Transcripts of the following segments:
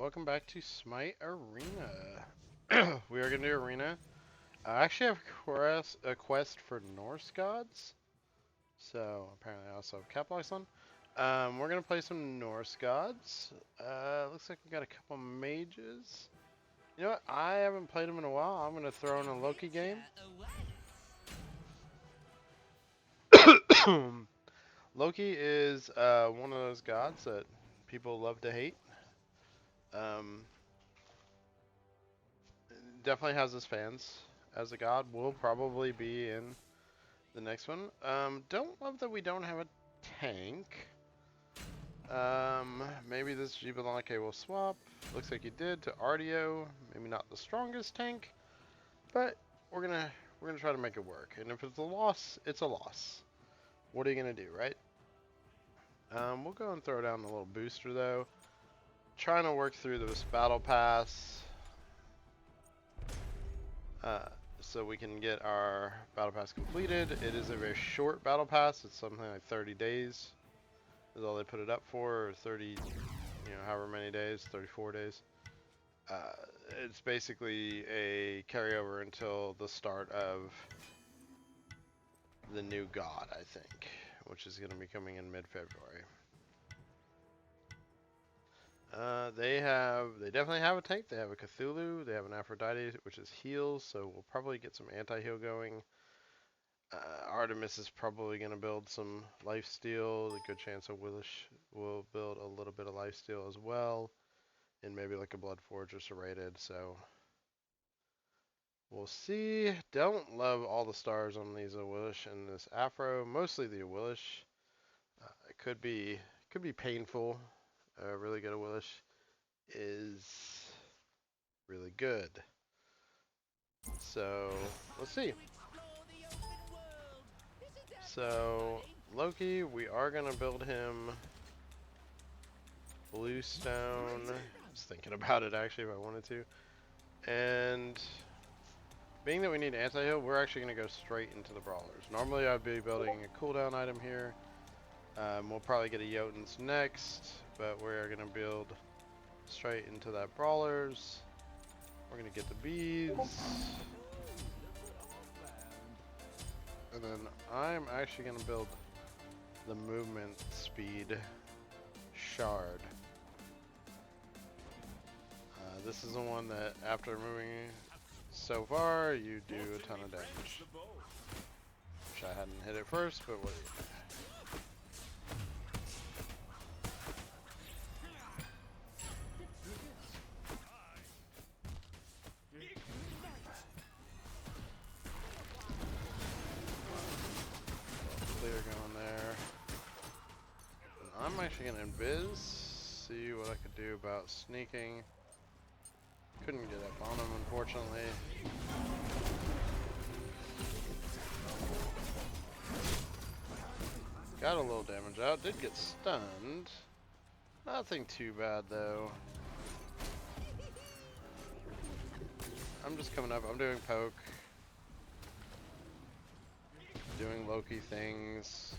welcome back to Smite Arena. We are going to do Arena. I actually have a quest for Norse gods. So, apparently I also have cap locks on. We're going to play some Norse gods. Looks like we got a couple mages. You know what? I haven't played them in a while. I'm going to throw in a Loki game. Loki is one of those gods that people love to hate. Definitely has his fans. As a god, will probably be in the next one. Don't love that we don't have a tank. Maybe this Jibalake will swap. Looks like he did to Ardio. Maybe not the strongest tank, but we're gonna try to make it work. And if it's a loss, it's a loss. What are you gonna do, right? We'll go and throw down a little booster though. Trying to work through this battle pass. So we can get our battle pass completed. It is a very short battle pass. It's something like 30 days is all they put it up for, or 30, however many days, 34 days. It's basically a carryover until the start of the new god, I think, which is going to be coming in mid-February. They definitely have a tank. They have a Cthulhu. They have an Aphrodite, which is heals, so we'll probably get some anti-heal going. Artemis is probably going to build some lifesteal. A good chance of Willish will build a little bit of lifesteal as well. And maybe like a Blood Forge or Serrated, so we'll see. Don't love all the stars on these Awilish and this Afro. Mostly the Awilish. It could be painful. Really good Awilish is really good. So let's see. So Loki, we are gonna build him Bluestone. I was thinking about it actually if I wanted to. And being that we need anti-heal, we're actually going to go straight into the brawlers. Normally I'd be building a cooldown item here. We'll probably get a Jotuns next, but we're going to build straight into that brawlers. We're going to get the beads. And then I'm actually going to build the movement speed shard. This is the one that after moving so far, you do a ton of damage. Wish I hadn't hit it first, but what? Clear going there. And I'm actually gonna invis, see what I could do about sneaking. Couldn't get up on him, unfortunately. Got a little damage out. Did get stunned. Nothing too bad, though. I'm just coming up. I'm doing poke. Doing Loki things.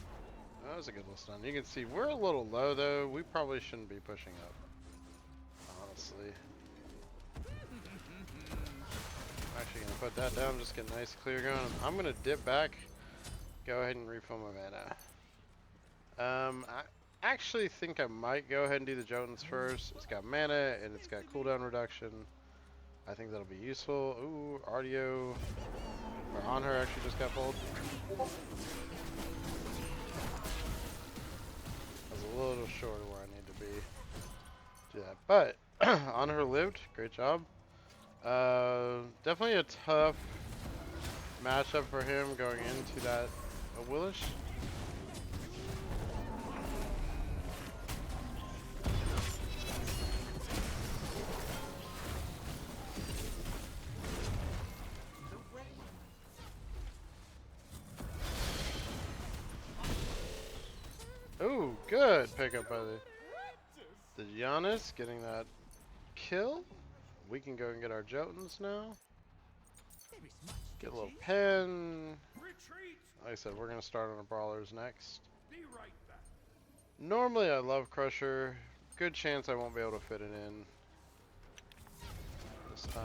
That was a good little stun. You can see we're a little low, though. We probably shouldn't be pushing up. Honestly. Actually gonna put that down, just get a nice clear going. I'm gonna dip back, go ahead and refill my mana. I actually think I might go ahead and do the Jotuns first. It's got mana and it's got cooldown reduction. I think that'll be useful. Ooh, Ardio, or on her actually just got pulled. I was a little short of where I need to be. Do that, but on her lived. Great job. Definitely a tough matchup for him going into that Willish. Ooh, good pickup by the Giannis, getting that kill. We can go and get our Jotuns now. Get a little pen. Like I said, we're going to start on the brawlers next. Normally I love Crusher. Good chance I won't be able to fit it in. this time.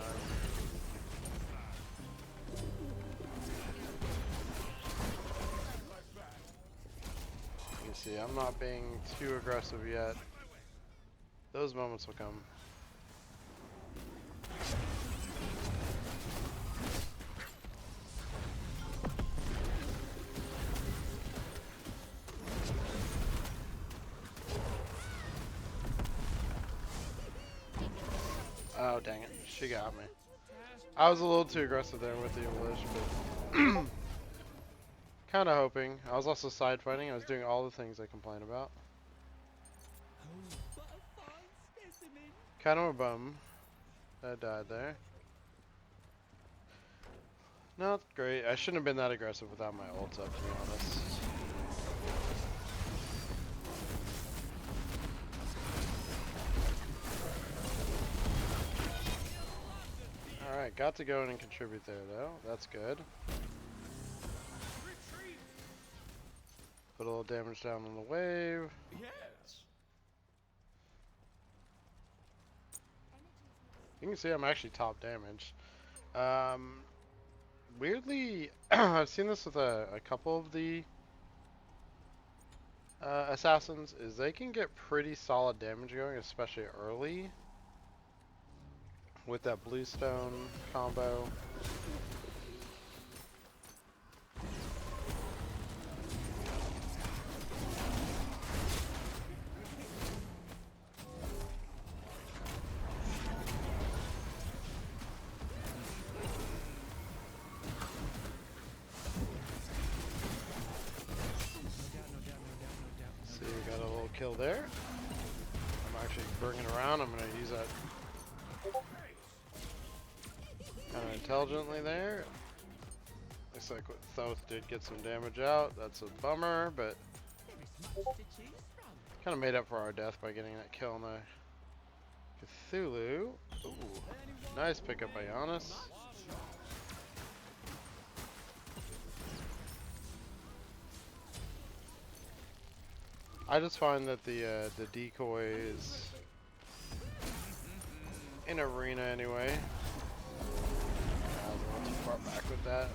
You can see I'm not being too aggressive yet. Those moments will come. Oh, dang it. She got me. I was a little too aggressive there with the Elish, but kind of hoping. I was also side fighting. I was doing all the things I complain about. Kind of a bum that I died there. Not great. I shouldn't have been that aggressive without my ult up, to be honest. Alright, got to go in and contribute there, though. That's good. Put a little damage down on the wave. Yes. You can see I'm actually top damage. Weirdly, I've seen this with a couple of the assassins, is they can get pretty solid damage going, especially early. With that bluestone combo. See, we got a little kill there. I'm actually bringing around. I'm going to use that kind of intelligently there. Looks like Thoth did get some damage out. That's a bummer, but kind of made up for our death by getting that kill on the Cthulhu. Ooh, nice pickup by Giannis. I just find that the decoy is in arena anyway. I was a little too far back with that.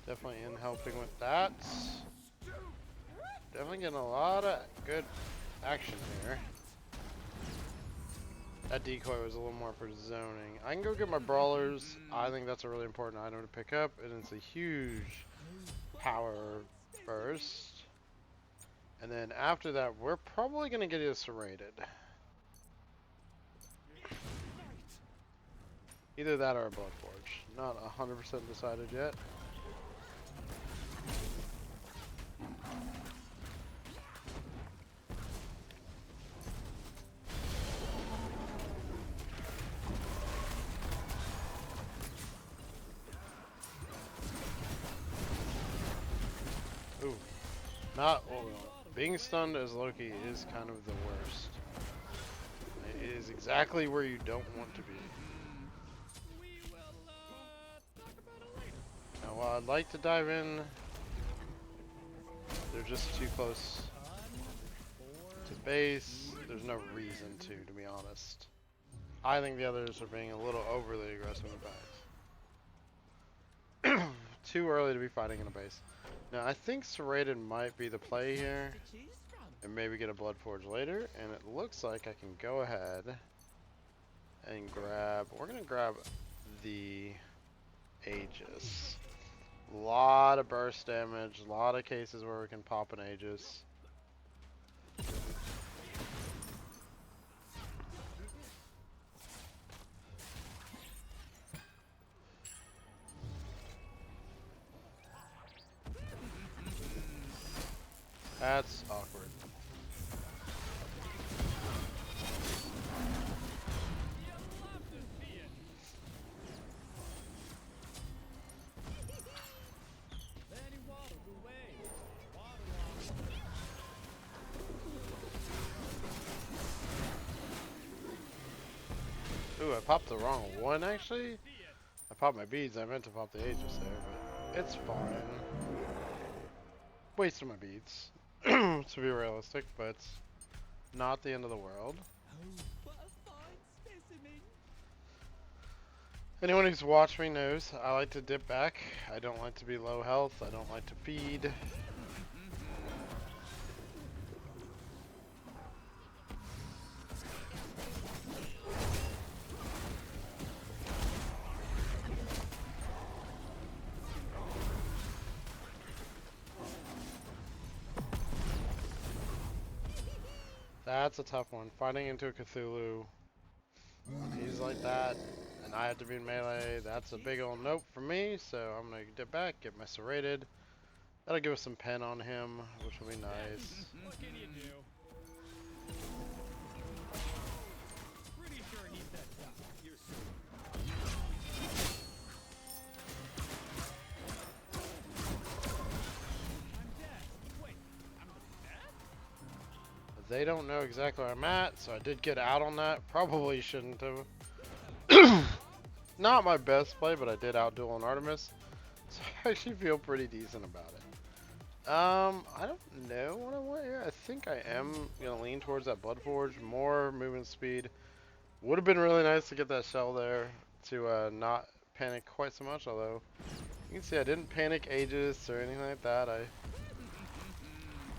Definitely in helping with that. Definitely getting a lot of good action here. That decoy was a little more for zoning. I can go get my brawlers. I think that's a really important item to pick up, and it's a huge power burst. And then after that, we're probably going to get it serrated. Either that or a Bloodforge. Not 100% decided yet. Ooh. Being stunned as Loki is kind of the worst. It is exactly where you don't want to be. Now, while I'd like to dive in, they're just too close to base. There's no reason to be honest. I think the others are being a little overly aggressive in the base. Too early to be fighting in a base. Now, I think serrated might be the play here, and maybe get a Bloodforge later, and it looks like I can go ahead and grab, we're going to grab the Aegis. A lot of burst damage, a lot of cases where we can pop an Aegis. That's awkward. Ooh, I popped the wrong one actually. I popped my beads. I meant to pop the Aegis there, but it's fine. Wasted my beads, to be realistic, but it's not the end of the world. Anyone who's watched me knows I like to dip back. I don't like to be low health. I don't like to feed. That's a tough one. Fighting into a Cthulhu, he's like that, and I have to be in melee. That's a big old nope for me, so I'm gonna dip back, get my serrated. That'll give us some pen on him, which will be nice. What can you do? Pretty sure he's that tough. You're I'm dead. Wait, I'm dead? They don't know exactly where I'm at, so I did get out on that. Probably shouldn't have. Not my best play, but I did outduel an Artemis, so I actually feel pretty decent about it. I don't know what I want here. I think I am gonna lean towards that Bloodforge. More movement speed. Would have been really nice to get that shell there to not panic quite so much, although you can see I didn't panic Aegis or anything like that. I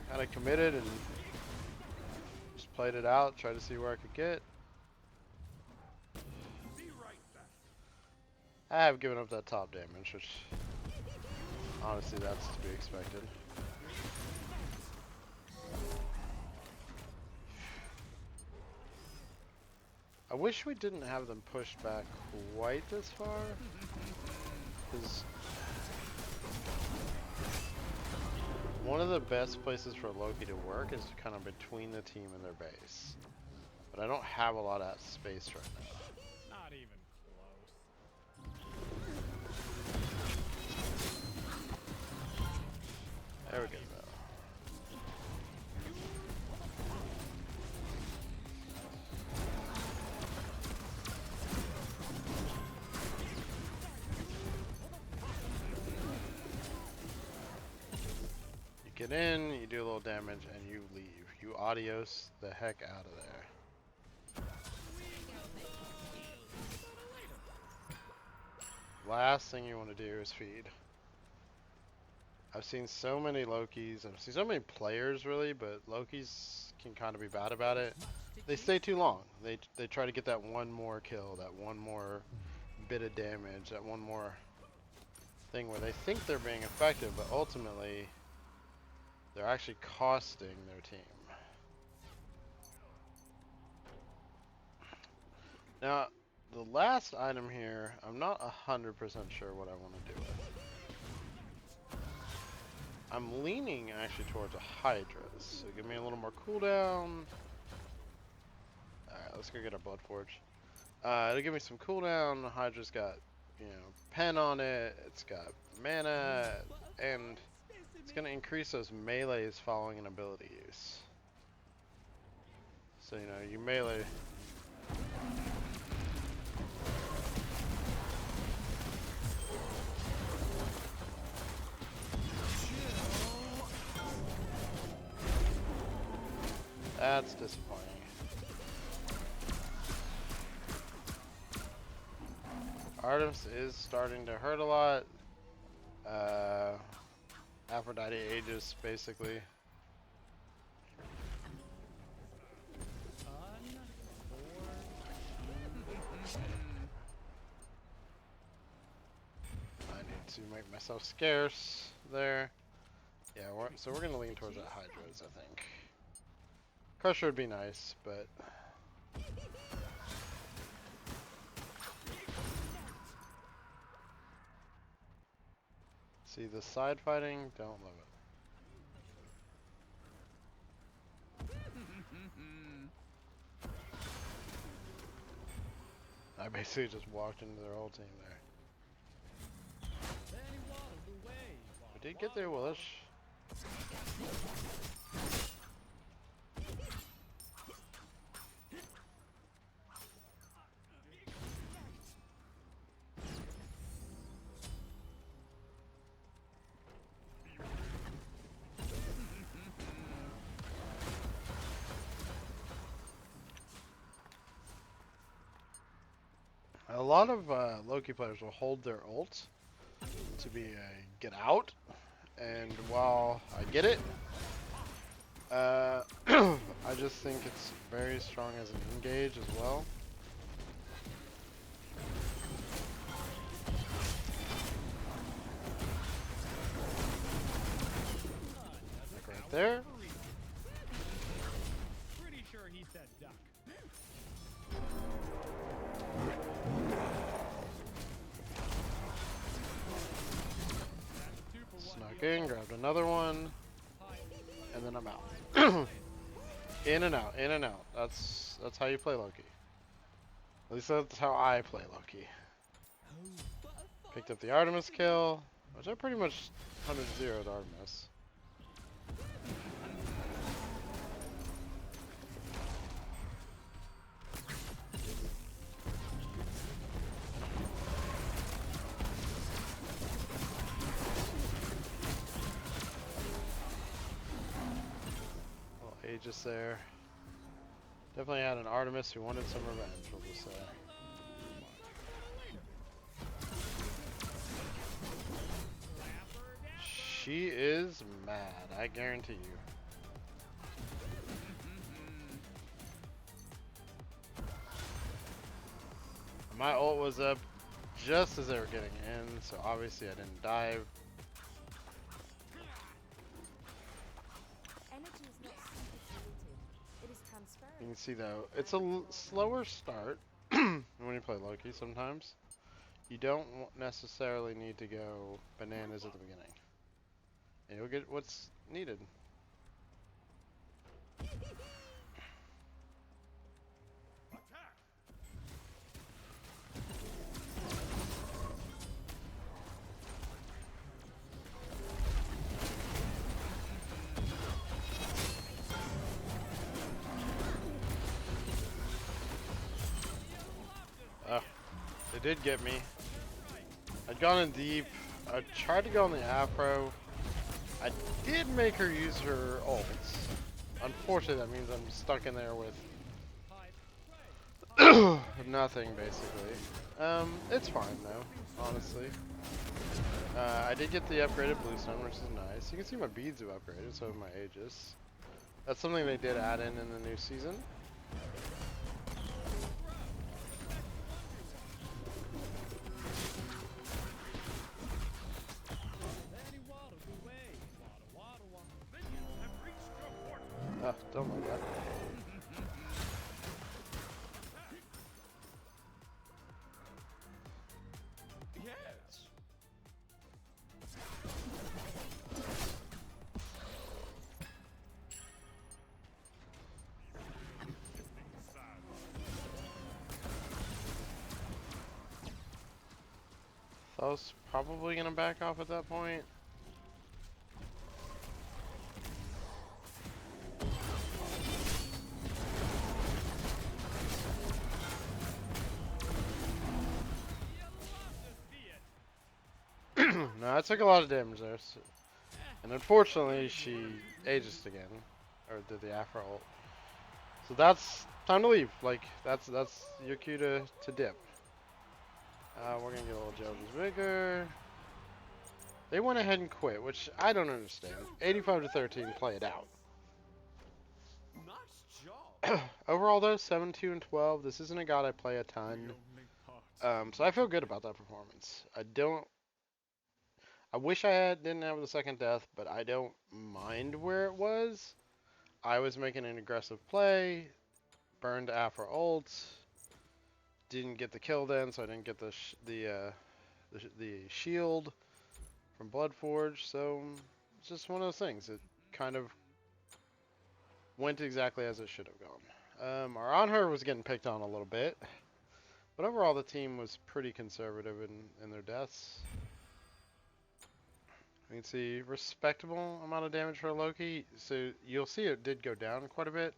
kind of committed and just played it out, tried to see where I could get. I have given up that top damage, which honestly that's to be expected. I wish we didn't have them pushed back quite this far, because one of the best places for Loki to work is kind of between the team and their base. But I don't have a lot of that space right now. Not even close. There we go. Get in, you do a little damage, and you leave. You adios the heck out of there. Last thing you want to do is feed. I've seen so many Lokis, I've seen so many players really, but Lokis can kind of be bad about it. They stay too long. They try to get that one more kill, that one more bit of damage, that one more thing where they think they're being effective, but ultimately they're actually costing their team. Now, the last item here, I'm not 100% sure what I want to do with. I'm leaning actually towards a Hydra, so give me a little more cooldown. Alright, let's go get our Bloodforge. It'll give me some cooldown. The Hydra's got, you know, pen on it, it's got mana, and it's going to increase those melees following an ability use. So, you know, you melee. That's disappointing. Artemis is starting to hurt a lot. Aphrodite Aegis, basically. I need to make myself scarce there. Yeah, so we're going to lean towards that Hydras, I think. Crusher would be nice, but... See, the side fighting, don't love it. I basically just walked into their whole team there. We did get there, Willish. A lot of Loki players will hold their ult to be a get out, and while I get it, I just think it's very strong as an engage as well. Like right there. Pretty sure he said duck. That's 2 for 1. Snuck in, grabbed another one, and then I'm out. In and out, in and out. That's how you play Loki. At least that's how I play Loki. Picked up the Artemis kill, which I pretty much 100-0'd Artemis. Little Aegis there. Definitely had an Artemis who wanted some revenge, we'll just say. She is mad, I guarantee you. My ult was up just as they were getting in, so obviously I didn't dive. Energy is not simply created, it is transferred. You can see though, it's a slower start when you play Loki sometimes. You don't necessarily need to go bananas at the beginning. And you'll get what's needed. They did get me. I'd gone in deep. I tried to go on the Afro. I did make her use her ults. Unfortunately, that means I'm stuck in there with nothing, basically. It's fine, though, honestly. I did get the upgraded bluestone, which is nice. You can see my beads have upgraded, so have my Aegis. That's something they did add in the new season. Oh, don't like that. Yes. So I was probably gonna back off at that point. No, I took a lot of damage there, so, and unfortunately she Aegis again, or did the Afro ult. So that's time to leave. Like that's your cue to dip. We're gonna get a little Jones Vigor. They went ahead and quit, which I don't understand. 85-13, play it out. Nice job. Overall though, 7-2 and 12. This isn't a god I play a ton. So I feel good about that performance. I wish I didn't have the second death, but I don't mind where it was. I was making an aggressive play, burned Afro ults, didn't get the kill then, so I didn't get the shield from Bloodforge. So it's just one of those things. It kind of went exactly as it should have gone. Our on her was getting picked on a little bit, but overall the team was pretty conservative in their deaths. You can see respectable amount of damage for Loki. So you'll see it did go down quite a bit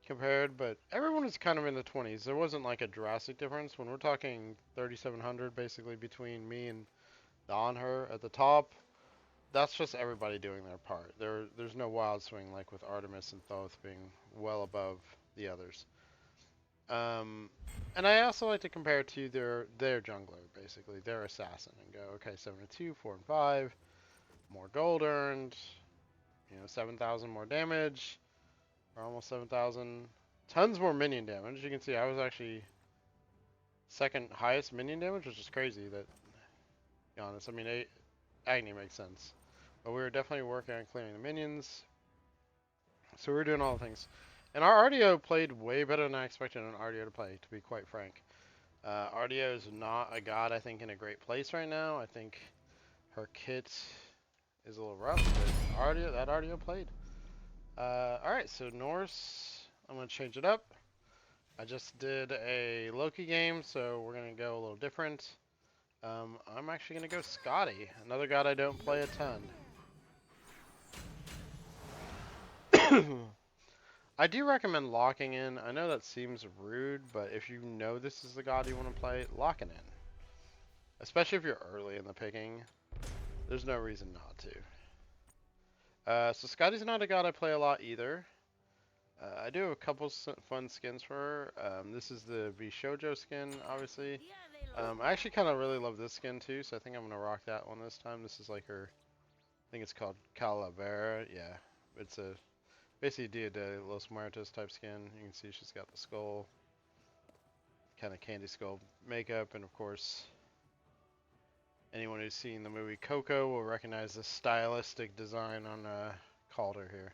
compared, but everyone was kind of in the 20s. There wasn't like a drastic difference. When we're talking 3,700 basically between me and the on her at the top, that's just everybody doing their part. There's no wild swing like with Artemis and Thoth being well above the others. And I also like to compare it to their jungler, basically, their assassin, and go, okay, 7 and 2, 4 and 5, more gold earned, 7,000 more damage, or almost 7,000, tons more minion damage. You can see I was actually second highest minion damage, which is crazy. That, to be honest, I mean, Agni makes sense, but we were definitely working on clearing the minions, so we were doing all the things. And our RDO played way better than I expected an RDO to play, to be quite frank. RDO is not a god, I think, in a great place right now. I think her kit is a little rough, but that RDO played. Alright, so Norse, I'm going to change it up. I just did a Loki game, so we're going to go a little different. I'm actually going to go Skadi, another god I don't play a ton. I do recommend locking in. I know that seems rude, but if you know this is the god you want to play, lock it in. Especially if you're early in the picking, there's no reason not to. So Skadi's not a god I play a lot either. I do have a couple fun skins for her. This is the Vishojo skin, obviously. I actually kind of really love this skin too, so I think I'm going to rock that one this time. This is like her, I think it's called Calavera. Yeah, it's a basically Dia de los Muertos type skin. You can see she's got the skull, kind of candy skull makeup, and of course, anyone who's seen the movie Coco will recognize the stylistic design on Calder here.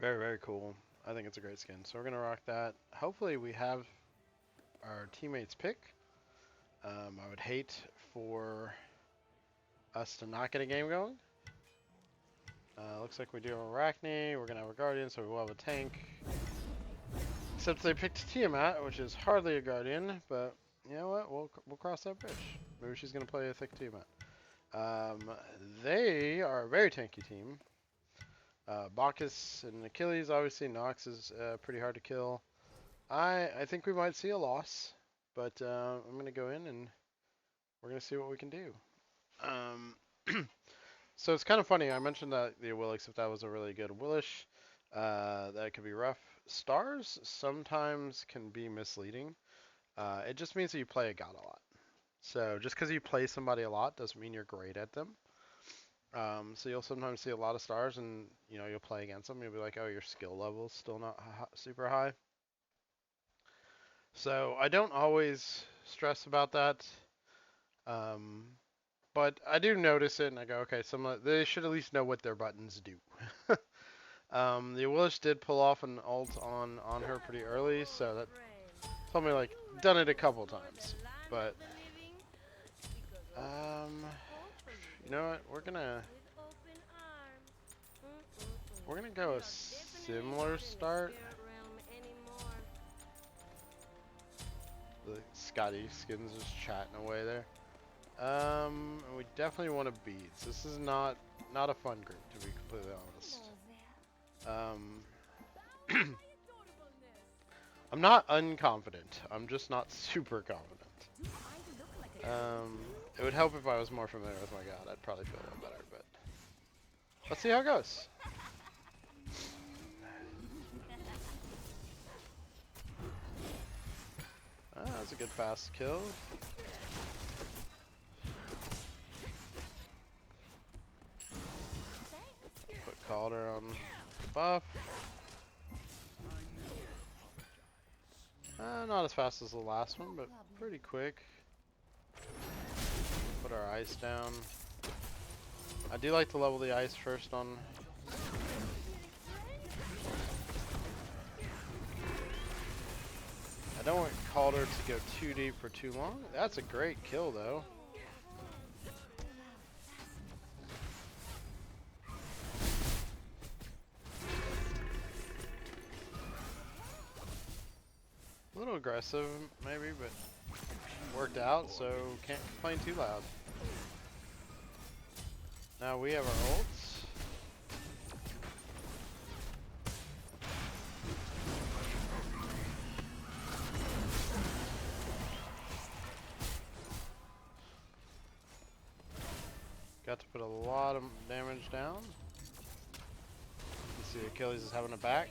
Very, very cool. I think it's a great skin. So we're going to rock that. Hopefully we have our teammates pick. I would hate for us to not get a game going. Looks like we do have Arachne. We're going to have a Guardian, so we will have a tank. Except they picked Tiamat, which is hardly a Guardian, but you know what? We'll cross that bridge. Maybe she's going to play a thick Tiamat. They are a very tanky team. Bacchus and Achilles, obviously. Nox is pretty hard to kill. I think we might see a loss, but I'm going to go in and we're going to see what we can do. So it's kind of funny. I mentioned that the Willix, if that was a really good Willish, that could be rough. Stars sometimes can be misleading. It just means that you play a god a lot. So just because you play somebody a lot doesn't mean you're great at them. So you'll sometimes see a lot of stars and, you'll play against them. You'll be like, oh, your skill level's still not super high. So I don't always stress about that. But I do notice it and I go, okay, they should at least know what their buttons do. The Willish did pull off an ult on her pretty early, so that told me, like, done it a couple times. But, you know what, we're gonna go a similar start. The Skadi skins just chatting away there. We definitely want to beat. This is not a fun group, to be completely honest. I'm not unconfident. I'm just not super confident. It would help if I was more familiar with my god. I'd probably feel a little better, but let's see how it goes. That's a good fast kill. Put Calder on buff. Not as fast as the last one, but pretty quick. Put our ice down. I do like to level the ice first on. I don't want Calder to go too deep for too long. That's a great kill, though. A little aggressive, maybe, but worked out, so can't complain too loud. Now we have our ults. Got to put a lot of damage down. You see Achilles is having a back.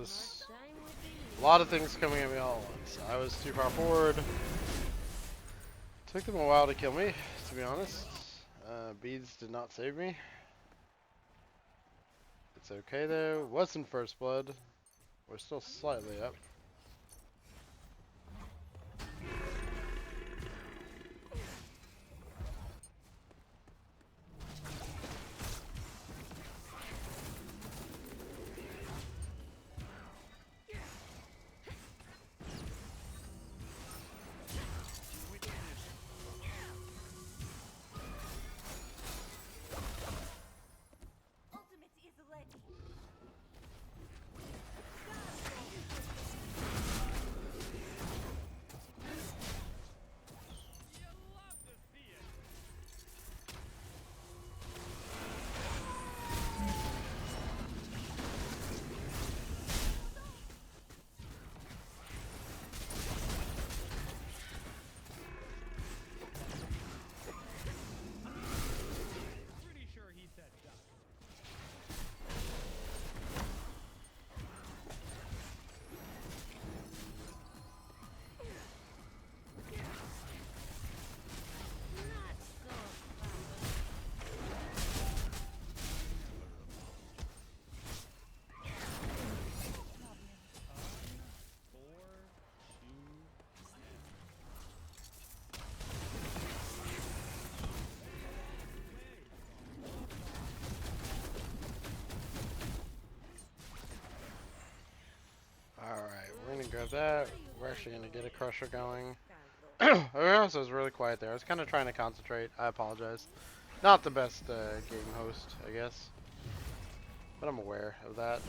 was a lot of things coming at me all at once. I was too far forward. Took them a while to kill me, to be honest. Beads did not save me. It's okay though. Wasn't first blood. We're still slightly up. Pretty sure he said duck. Alright, we're gonna grab that. We're actually gonna get a crusher going. I was really quiet there. I was kind of trying to concentrate. I apologize. Not the best game host, I guess. But I'm aware of that.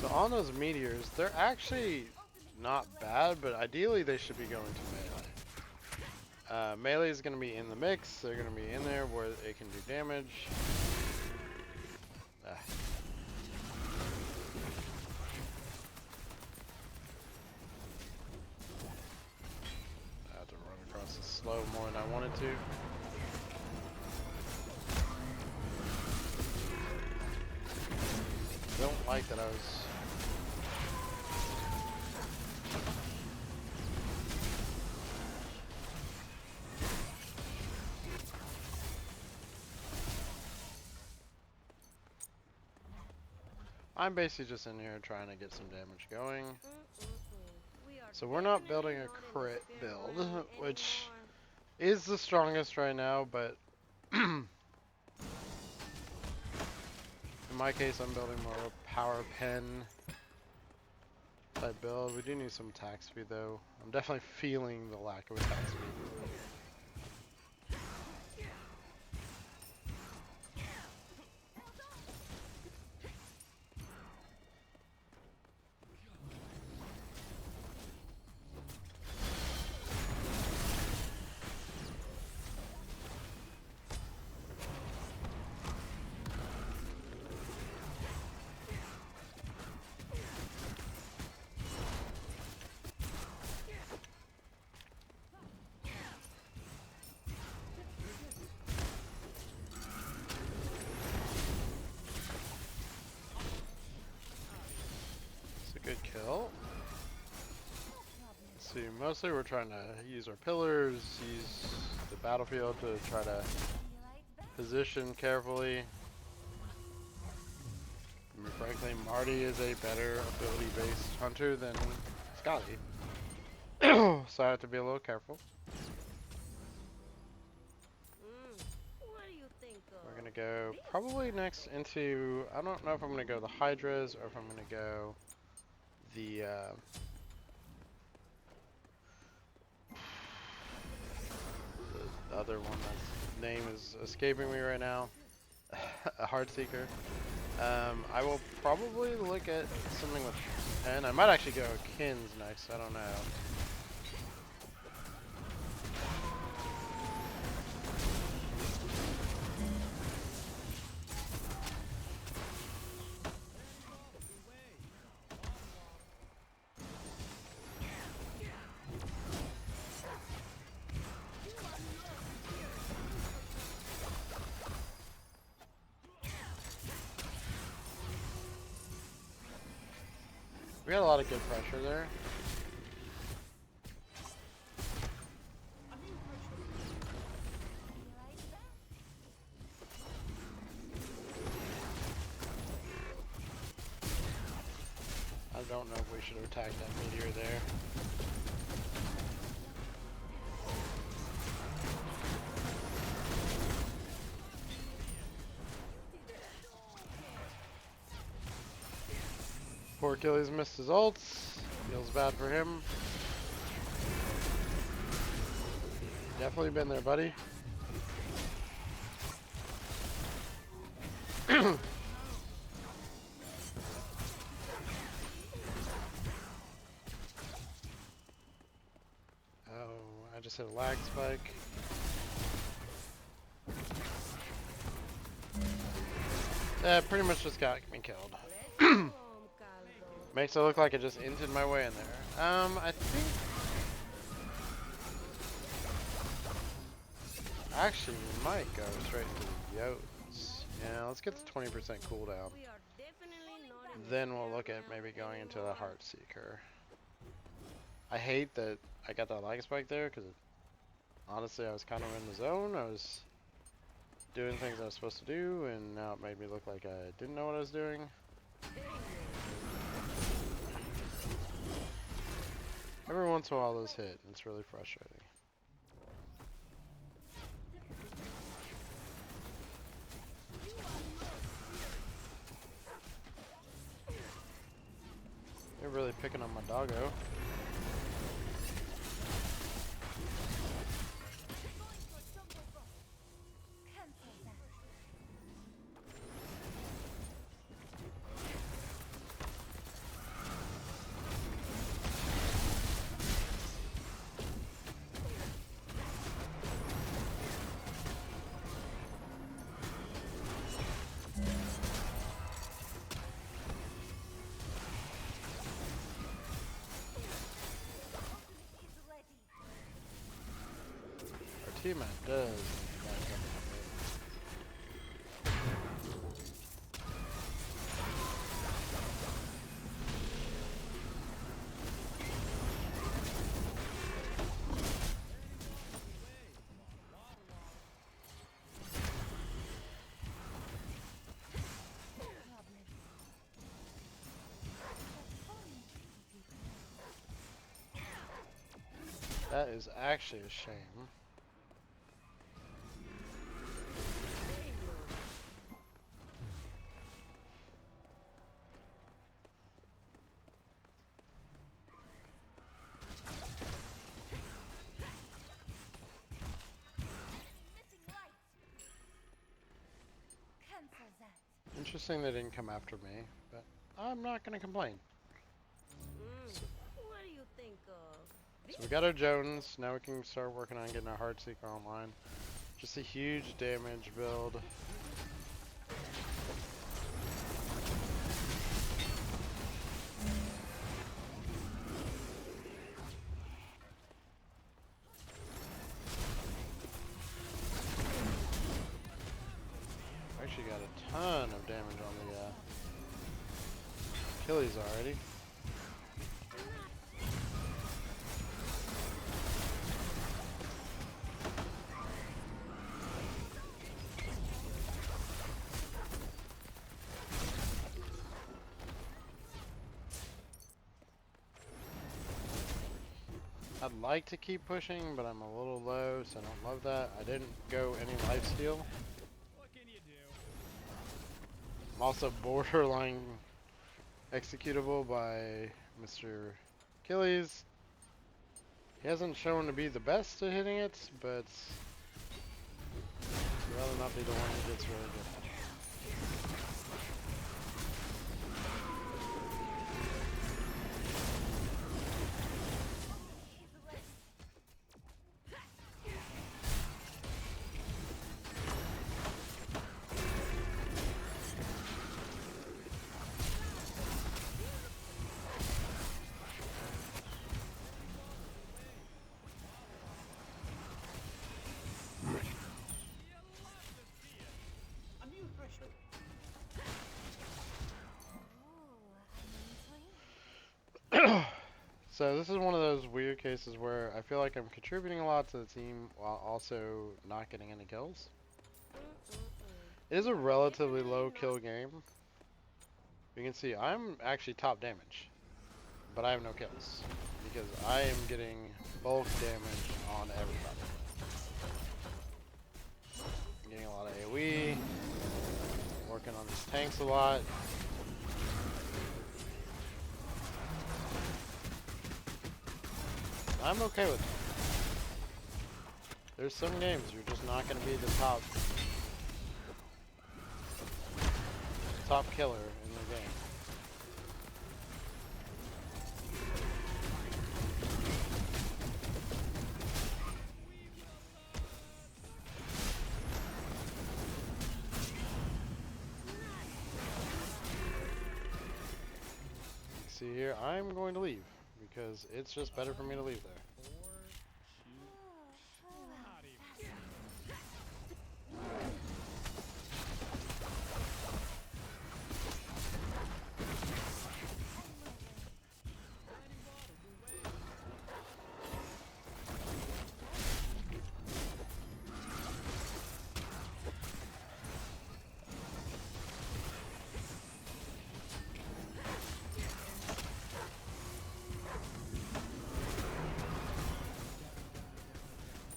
So on those meteors, they're actually not bad, but ideally they should be going to melee. Melee is going to be in the mix. They're going to be in there where it can do damage. Ah. I had to run across this slow more than I wanted to. Don't like that I was... I'm basically just in here trying to get some damage going. So we're not building a crit build, which is the strongest right now, but in my case I'm building more of a power pen type build. We do need some attack speed though. I'm definitely feeling the lack of attack speed. Good kill. Let's see, mostly we're trying to use our pillars, use the battlefield to try to position carefully. I mean, frankly, Marty is a better ability-based hunter than Skadi. So I have to be a little careful. We're gonna go probably next into, I don't know if I'm gonna go the Hydras or if I'm gonna go the other one that's name is escaping me right now. A Heartseeker. I will probably look at something with Pen. I might actually go Kins next, I don't know. We got a lot of good pressure there. I don't know if we should have attacked that meteor there. Poor Achilles missed his ults. Feels bad for him. Definitely been there, buddy. Oh, I just hit a lag spike. That pretty much just got me killed. Makes it look like it just inted my way in there. I think... Actually, we might go straight into the Yotes. Yeah, let's get the 20% cooldown. Then we'll look at maybe going into the Heartseeker. I hate that I got that lag spike there, because honestly I was kind of in the zone. I was doing things I was supposed to do, and now it made me look like I didn't know what I was doing. Every once in a while those hit, and it's really frustrating. They're really picking on my doggo. Teammate does back up a bit. That is actually a shame. Interesting they didn't come after me, but I'm not gonna complain. What do you think of? So we got our Jones, now we can start working on getting our Heartseeker online. Just a huge damage build. Actually got a ton of damage on the Achilles already. I'd like to keep pushing, but I'm a little low, so I don't love that. I didn't go any lifesteal. What can you do? I'm also borderline executable by Mr. Achilles. He hasn't shown to be the best at hitting it, but I'd rather not be the one who gets really good at it. So this is one of those weird cases where I feel like I'm contributing a lot to the team while also not getting any kills. It is a relatively low kill game. You can see I'm actually top damage, but I have no kills because I am getting bulk damage on everybody. I'm getting a lot of AoE, working on these tanks a lot. I'm okay with it. There's some games you're just not going to be the top killer in the game. See here, I'm going to leave because it's just better for me to leave there. Not even.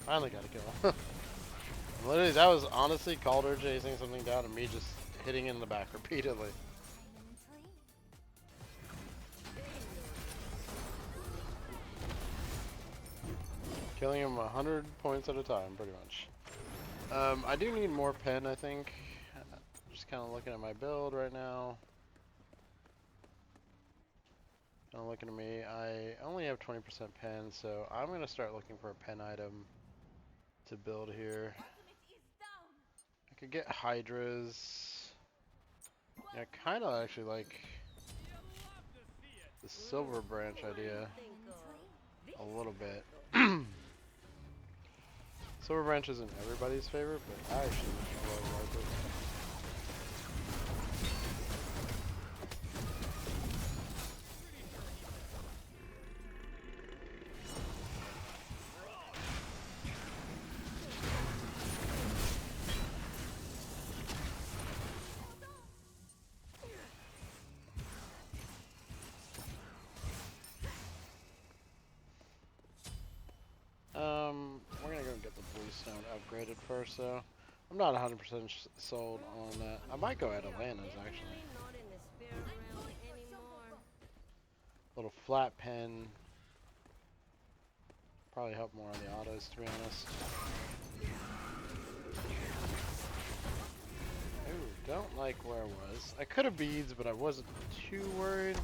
Finally got a kill. Literally, that was honestly Calder chasing something down and me just hitting it in the back repeatedly. Killing him 100 points at a time, pretty much. I do need more pen, I think. Just kind of looking at my build right now. Kind of looking at me. I only have 20% pen, so I'm going to start looking for a pen item to build here. I could get Hydras. Yeah, I kind of actually like the Silver Branch idea a little bit. Silver Branch isn't everybody's favorite, but I actually really like it. We're gonna go get the Blue Stone upgraded first, though. I'm not 100% sold on that. I might go Atalanta's, actually. Little flat pen. Probably help more on the autos, to be honest. Ooh, don't like where I was. I could have beads, but I wasn't too worried.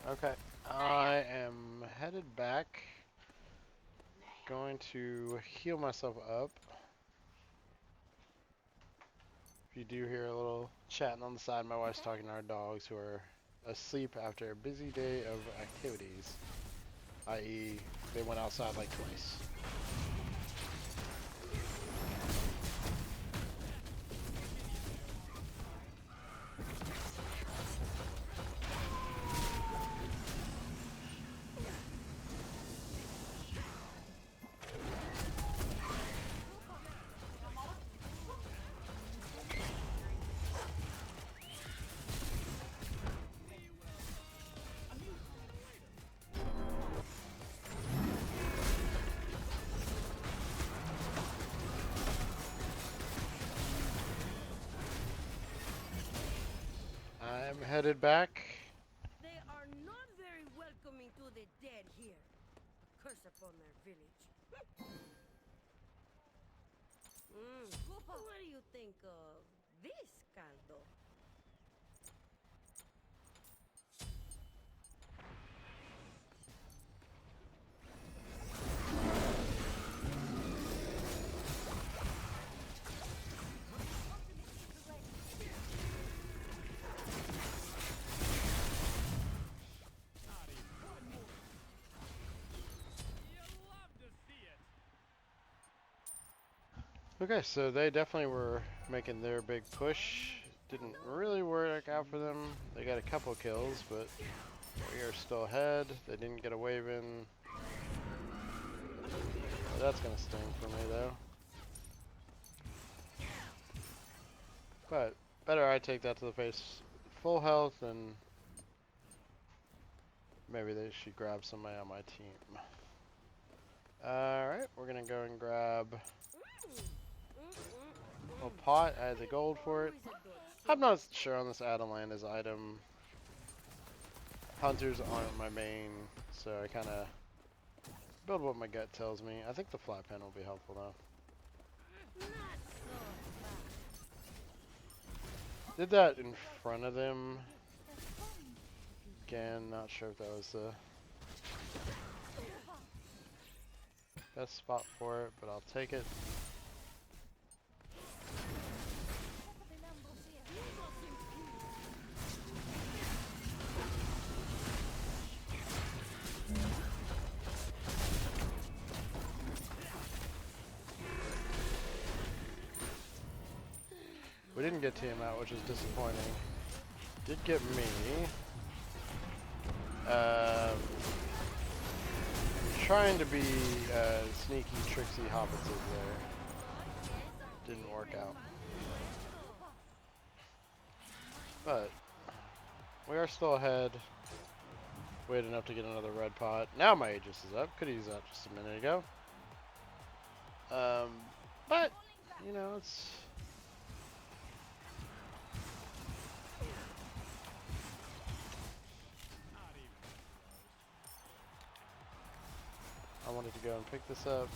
Okay, I am headed back. Going to heal myself up. If you do hear a little chatting on the side, my wife's talking to our dogs who are asleep after a busy day of activities, i.e. they went outside like twice. I'm headed back. They are not very welcoming to the dead here. Curse upon their village. What do you think of this caldo? Okay, so they definitely were making their big push. Didn't really work out for them. They got a couple kills, but we are still ahead. They didn't get a wave in. That's gonna sting for me though. But better I take that to the face full health and maybe they should grab somebody on my team. Alright, we're gonna go and grab a pot. I had the gold for it. I'm not sure on this Adelanda's item. Hunters aren't my main, so I kind of build what my gut tells me. I think the flat pen will be helpful though. Did that in front of them. Again, not sure if that was the best spot for it, but I'll take it. We didn't get team out, which is disappointing. Did get me. Trying to be sneaky, tricksy hobbitses there. Didn't work out. But we are still ahead. Wait enough to get another red pot. Now my Aegis is up. Could have used that just a minute ago. But, you know, it's... I wanted to go and pick this up.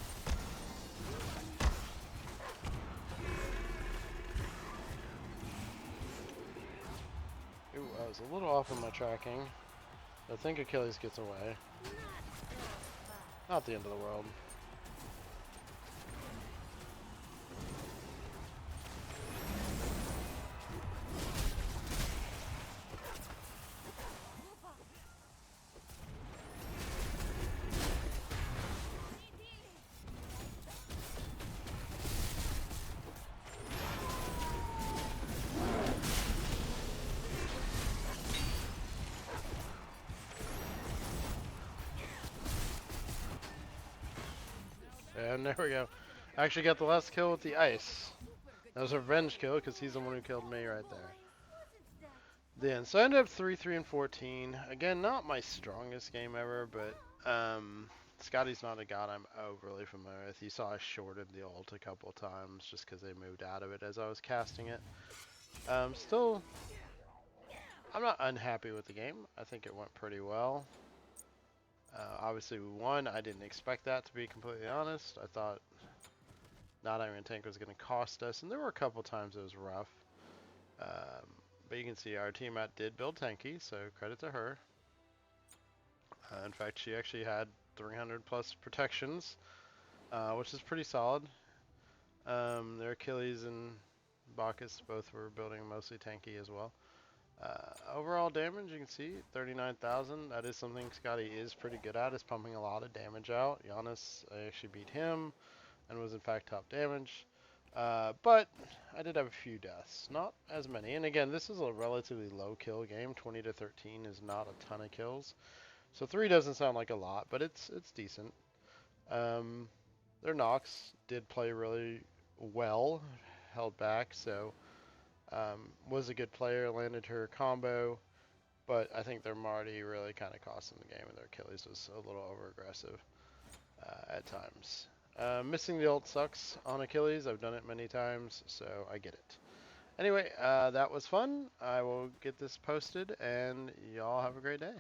Ooh, I was a little off on my tracking. I think Achilles gets away. Not the end of the world. And there we go. I actually got the last kill with the ice. That was a revenge kill because he's the one who killed me right there. Then, so I ended up 3-3 and 14. Again, not my strongest game ever, but Skadi's not a god I'm overly familiar with. You saw I shorted the ult a couple times just because they moved out of it as I was casting it. Still, I'm not unhappy with the game. I think it went pretty well. Obviously we won. I didn't expect that, to be completely honest. I thought not having a tank was going to cost us, and there were a couple times it was rough. But you can see our teammate did build tanky, so credit to her. In fact, she actually had 300 plus protections, which is pretty solid. Their Achilles and Bacchus both were building mostly tanky as well. Overall damage, you can see 39,000. That is something Skadi is pretty good at, is pumping a lot of damage out. Giannis, I actually beat him and was in fact top damage. But I did have a few deaths, not as many. And again, this is a relatively low kill game. 20 to 13 is not a ton of kills. So 3 doesn't sound like a lot, but it's decent. Their Nox did play really well, held back, so was a good player, landed her combo, but I think their Marty really kind of cost them the game, and their Achilles was a little over-aggressive at times. Missing the ult sucks on Achilles. I've done it many times, so I get it. Anyway, that was fun. I will get this posted, and y'all have a great day.